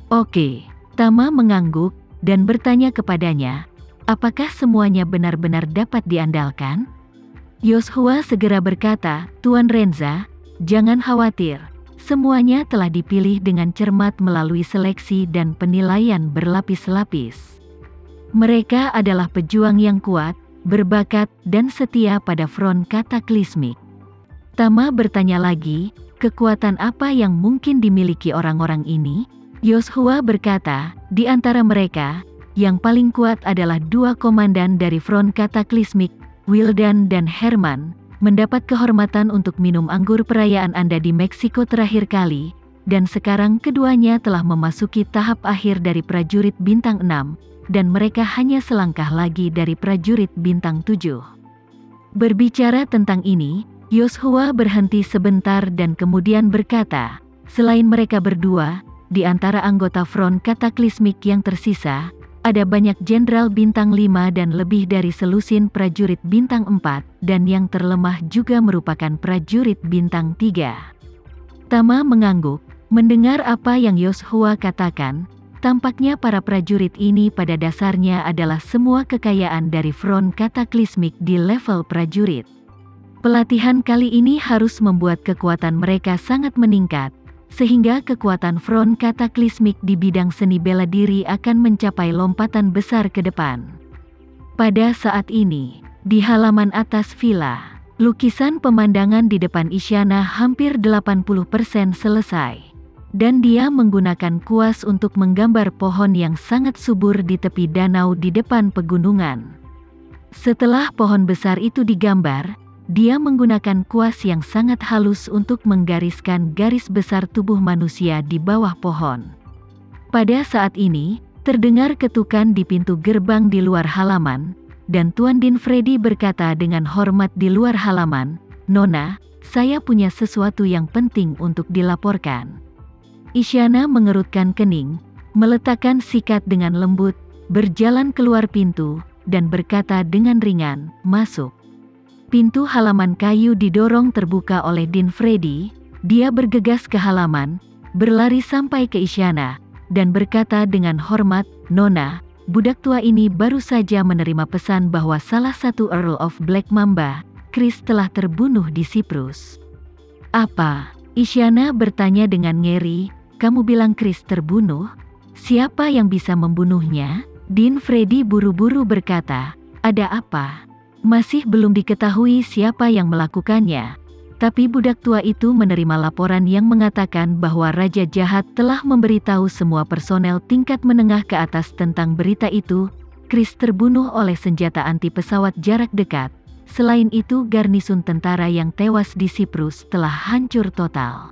Oke. Tama mengangguk dan bertanya kepadanya, apakah semuanya benar-benar dapat diandalkan? Yoshua segera berkata, Tuan Renza, jangan khawatir. Semuanya telah dipilih dengan cermat melalui seleksi dan penilaian berlapis-lapis. Mereka adalah pejuang yang kuat, berbakat, dan setia pada front kataklismik. Tama bertanya lagi, kekuatan apa yang mungkin dimiliki orang-orang ini? Yoshua berkata, di antara mereka, yang paling kuat adalah dua komandan dari front kataklismik, Wildan dan Herman, mendapat kehormatan untuk minum anggur perayaan Anda di Meksiko terakhir kali, dan sekarang keduanya telah memasuki tahap akhir dari prajurit bintang 6, dan mereka hanya selangkah lagi dari prajurit bintang 7. Berbicara tentang ini, Yoshua berhenti sebentar dan kemudian berkata, selain mereka berdua, di antara anggota front kataklismik yang tersisa, ada banyak jenderal bintang 5 dan lebih dari selusin prajurit bintang 4, dan yang terlemah juga merupakan prajurit bintang 3. Tama mengangguk, mendengar apa yang Yoshua katakan, tampaknya para prajurit ini pada dasarnya adalah semua kekayaan dari front kataklismik di level prajurit. Pelatihan kali ini harus membuat kekuatan mereka sangat meningkat, sehingga kekuatan front kataklismik di bidang seni bela diri akan mencapai lompatan besar ke depan. Pada saat ini, di halaman atas villa, lukisan pemandangan di depan Isyana hampir 80% selesai. Dan dia menggunakan kuas untuk menggambar pohon yang sangat subur di tepi danau di depan pegunungan. Setelah pohon besar itu digambar, dia menggunakan kuas yang sangat halus untuk menggariskan garis besar tubuh manusia di bawah pohon. Pada saat ini, terdengar ketukan di pintu gerbang di luar halaman, dan Tuan Dinfredi berkata dengan hormat di luar halaman, Nona, saya punya sesuatu yang penting untuk dilaporkan. Isyana mengerutkan kening, meletakkan sikat dengan lembut, berjalan keluar pintu, dan berkata dengan ringan, masuk. Pintu halaman kayu didorong terbuka oleh Dinfredi, dia bergegas ke halaman, berlari sampai ke Isyana, dan berkata dengan hormat, Nona, budak tua ini baru saja menerima pesan bahwa salah satu Earl of Black Mamba, Chris telah terbunuh di Siprus. Apa? Isyana bertanya dengan ngeri, kamu bilang Chris terbunuh? Siapa yang bisa membunuhnya? Dinfredi buru-buru berkata, ada apa? Masih belum diketahui siapa yang melakukannya. Tapi budak tua itu menerima laporan yang mengatakan bahwa Raja Jahat telah memberitahu semua personel tingkat menengah ke atas tentang berita itu. Chris terbunuh oleh senjata anti pesawat jarak dekat. Selain itu garnisun tentara yang tewas di Siprus telah hancur total.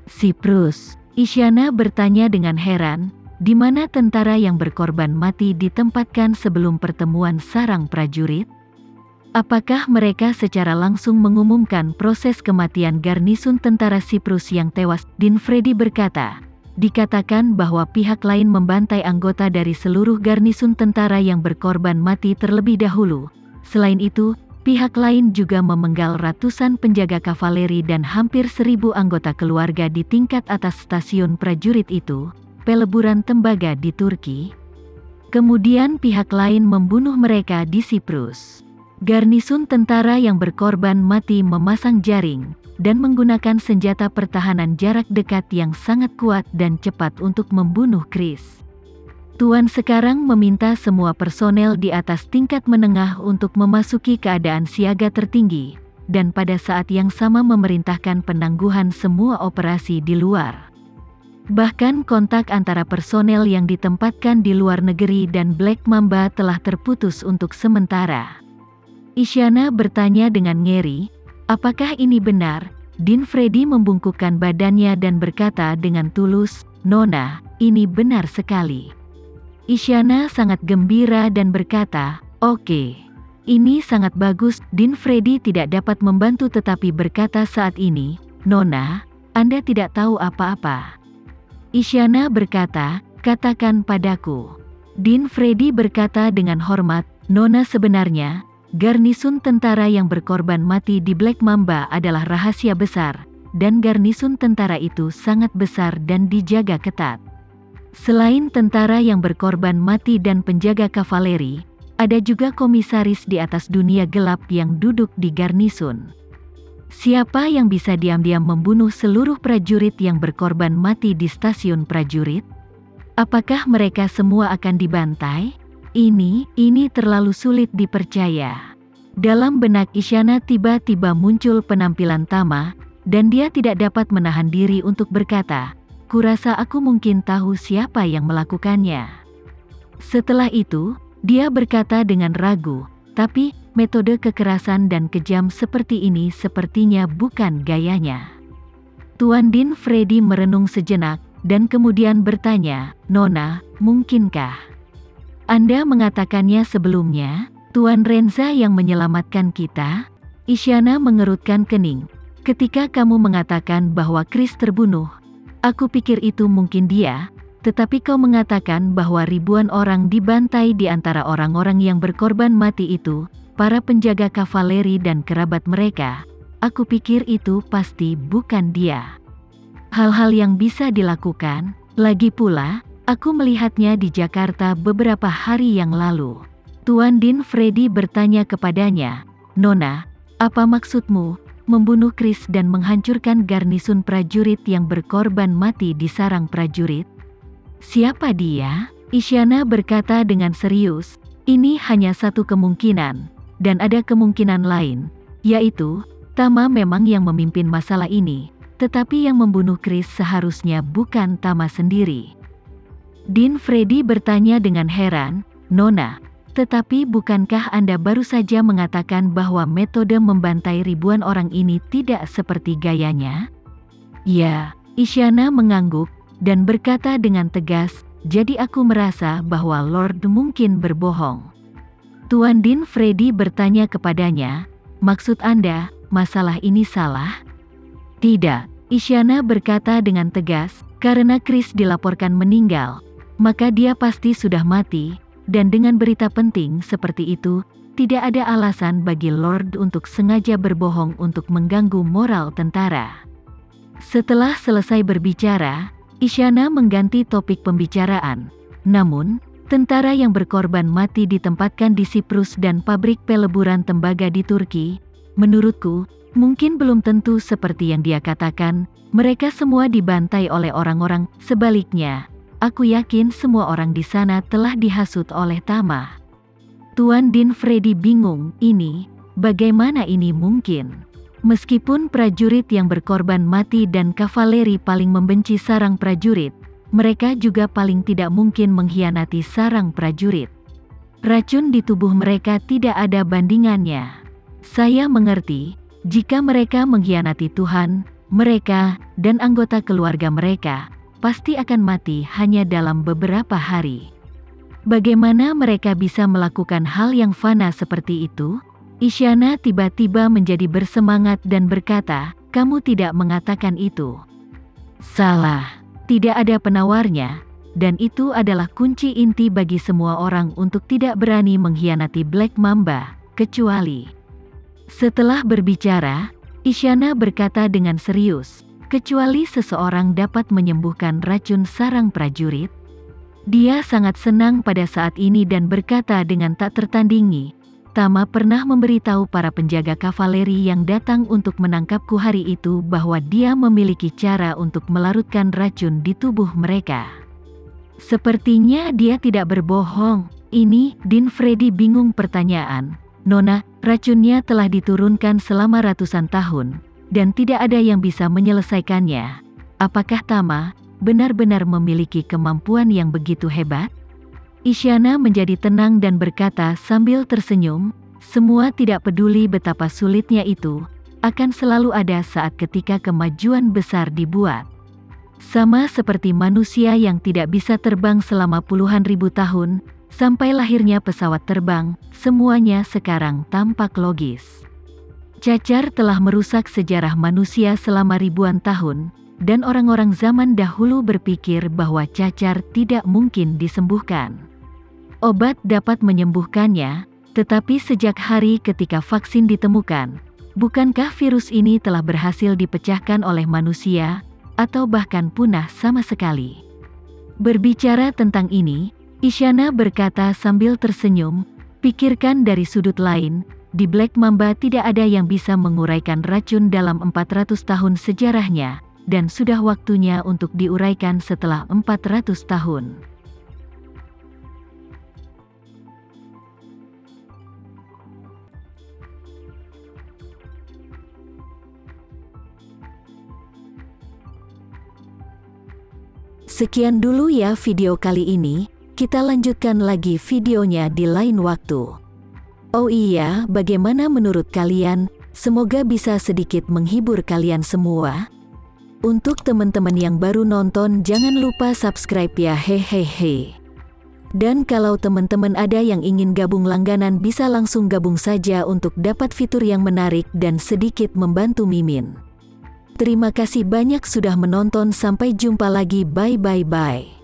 Siprus? Isyana bertanya dengan heran, di mana tentara yang berkorban mati ditempatkan sebelum pertemuan sarang prajurit? Apakah mereka secara langsung mengumumkan proses kematian garnisun tentara Siprus yang tewas? Dinfredi berkata, dikatakan bahwa pihak lain membantai anggota dari seluruh garnisun tentara yang berkorban mati terlebih dahulu. Selain itu, pihak lain juga memenggal ratusan penjaga kavaleri dan hampir 1.000 anggota keluarga di tingkat atas stasiun prajurit itu, peleburan tembaga di Turki. Kemudian pihak lain membunuh mereka di Siprus. Garnisun tentara yang berkorban mati memasang jaring, dan menggunakan senjata pertahanan jarak dekat yang sangat kuat dan cepat untuk membunuh Chris. Tuan sekarang meminta semua personel di atas tingkat menengah untuk memasuki keadaan siaga tertinggi, dan pada saat yang sama memerintahkan penangguhan semua operasi di luar. Bahkan kontak antara personel yang ditempatkan di luar negeri dan Black Mamba telah terputus untuk sementara. Isyana bertanya dengan ngeri, apakah ini benar? Dinfredi membungkukkan badannya dan berkata dengan tulus, Nona, ini benar sekali. Isyana sangat gembira dan berkata, oke. Ini sangat bagus. Dinfredi tidak dapat membantu tetapi berkata saat ini, Nona, Anda tidak tahu apa-apa. Isyana berkata, katakan padaku. Dinfredi berkata dengan hormat, Nona sebenarnya, garnisun tentara yang berkorban mati di Black Mamba adalah rahasia besar, dan garnisun tentara itu sangat besar dan dijaga ketat. Selain tentara yang berkorban mati dan penjaga kavaleri, ada juga komisaris di atas dunia gelap yang duduk di garnisun. Siapa yang bisa diam-diam membunuh seluruh prajurit yang berkorban mati di stasiun prajurit? Apakah mereka semua akan dibantai? Ini terlalu sulit dipercaya. Dalam benak Isyana tiba-tiba muncul penampilan Tama, dan dia tidak dapat menahan diri untuk berkata, "Kurasa aku mungkin tahu siapa yang melakukannya." Setelah itu, dia berkata dengan ragu, "Tapi, metode kekerasan dan kejam seperti ini sepertinya bukan gayanya." Tuan Din Freddy merenung sejenak, dan kemudian bertanya, "Nona, mungkinkah Anda mengatakannya sebelumnya, Tuan Renza yang menyelamatkan kita?" Isyana mengerutkan kening. "Ketika kamu mengatakan bahwa Chris terbunuh, aku pikir itu mungkin dia, tetapi kau mengatakan bahwa ribuan orang dibantai di antara orang-orang yang berkorban mati itu, para penjaga kavaleri dan kerabat mereka. Aku pikir itu pasti bukan dia. Hal-hal yang bisa dilakukan, lagi pula, aku melihatnya di Jakarta beberapa hari yang lalu." Tuan Din Freddy bertanya kepadanya, "Nona, apa maksudmu, membunuh Chris dan menghancurkan garnisun prajurit yang berkorban mati di sarang prajurit? Siapa dia?" Isyana berkata dengan serius, "Ini hanya satu kemungkinan, dan ada kemungkinan lain, yaitu, Tama memang yang memimpin masalah ini, tetapi yang membunuh Chris seharusnya bukan Tama sendiri." Din Freddy bertanya dengan heran, "Nona, tetapi bukankah Anda baru saja mengatakan bahwa metode membantai ribuan orang ini tidak seperti gayanya?" "Ya," Isyana mengangguk, dan berkata dengan tegas, "jadi aku merasa bahwa Lord mungkin berbohong." Tuan Din Freddy bertanya kepadanya, "Maksud Anda, masalah ini salah?" "Tidak," Isyana berkata dengan tegas, "karena Chris dilaporkan meninggal, maka dia pasti sudah mati. Dan dengan berita penting seperti itu, tidak ada alasan bagi Lord untuk sengaja berbohong untuk mengganggu moral tentara." Setelah selesai berbicara, Isyana mengganti topik pembicaraan. "Namun, tentara yang berkorban mati ditempatkan di Siprus dan pabrik peleburan tembaga di Turki. Menurutku, mungkin belum tentu seperti yang dia katakan, mereka semua dibantai oleh orang-orang. Sebaliknya, aku yakin semua orang di sana telah dihasut oleh Tama." Tuan Din Freddy bingung, bagaimana ini mungkin? Meskipun prajurit yang berkorban mati dan kavaleri paling membenci sarang prajurit, mereka juga paling tidak mungkin mengkhianati sarang prajurit. Racun di tubuh mereka tidak ada bandingannya. Saya mengerti, jika mereka mengkhianati Tuhan, mereka, dan anggota keluarga mereka, pasti akan mati hanya dalam beberapa hari. Bagaimana mereka bisa melakukan hal yang fana seperti itu? Isyana tiba-tiba menjadi bersemangat dan berkata, "Kamu tidak mengatakan itu." "Salah. Tidak ada penawarnya, dan itu adalah kunci inti bagi semua orang untuk tidak berani mengkhianati Black Mamba, kecuali..." Setelah berbicara, Isyana berkata dengan serius, "Kecuali seseorang dapat menyembuhkan racun sarang prajurit." Dia sangat senang pada saat ini dan berkata dengan tak tertandingi, "Tama pernah memberitahu para penjaga kavaleri yang datang untuk menangkapku hari itu bahwa dia memiliki cara untuk melarutkan racun di tubuh mereka." Sepertinya dia tidak berbohong. Din Freddy bingung pertanyaan. "Nona, racunnya telah diturunkan selama ratusan tahun, dan tidak ada yang bisa menyelesaikannya. Apakah Tama benar-benar memiliki kemampuan yang begitu hebat?" Isyana menjadi tenang dan berkata sambil tersenyum, "Semua tidak peduli betapa sulitnya itu, akan selalu ada saat ketika kemajuan besar dibuat. Sama seperti manusia yang tidak bisa terbang selama puluhan ribu tahun, sampai lahirnya pesawat terbang, semuanya sekarang tampak logis. Cacar telah merusak sejarah manusia selama ribuan tahun, dan orang-orang zaman dahulu berpikir bahwa cacar tidak mungkin disembuhkan. Obat dapat menyembuhkannya, tetapi sejak hari ketika vaksin ditemukan, bukankah virus ini telah berhasil dipecahkan oleh manusia, atau bahkan punah sama sekali? Berbicara tentang ini, Isyana berkata sambil tersenyum, pikirkan dari sudut lain, di Black Mamba tidak ada yang bisa menguraikan racun dalam 400 tahun sejarahnya, dan sudah waktunya untuk diuraikan setelah 400 tahun. Sekian dulu ya video kali ini, kita lanjutkan lagi videonya di lain waktu. Oh iya, bagaimana menurut kalian? Semoga bisa sedikit menghibur kalian semua. Untuk teman-teman yang baru nonton, jangan lupa subscribe ya, hehehe. Dan kalau teman-teman ada yang ingin gabung langganan, bisa langsung gabung saja untuk dapat fitur yang menarik dan sedikit membantu Mimin. Terima kasih banyak sudah menonton, sampai jumpa lagi, bye.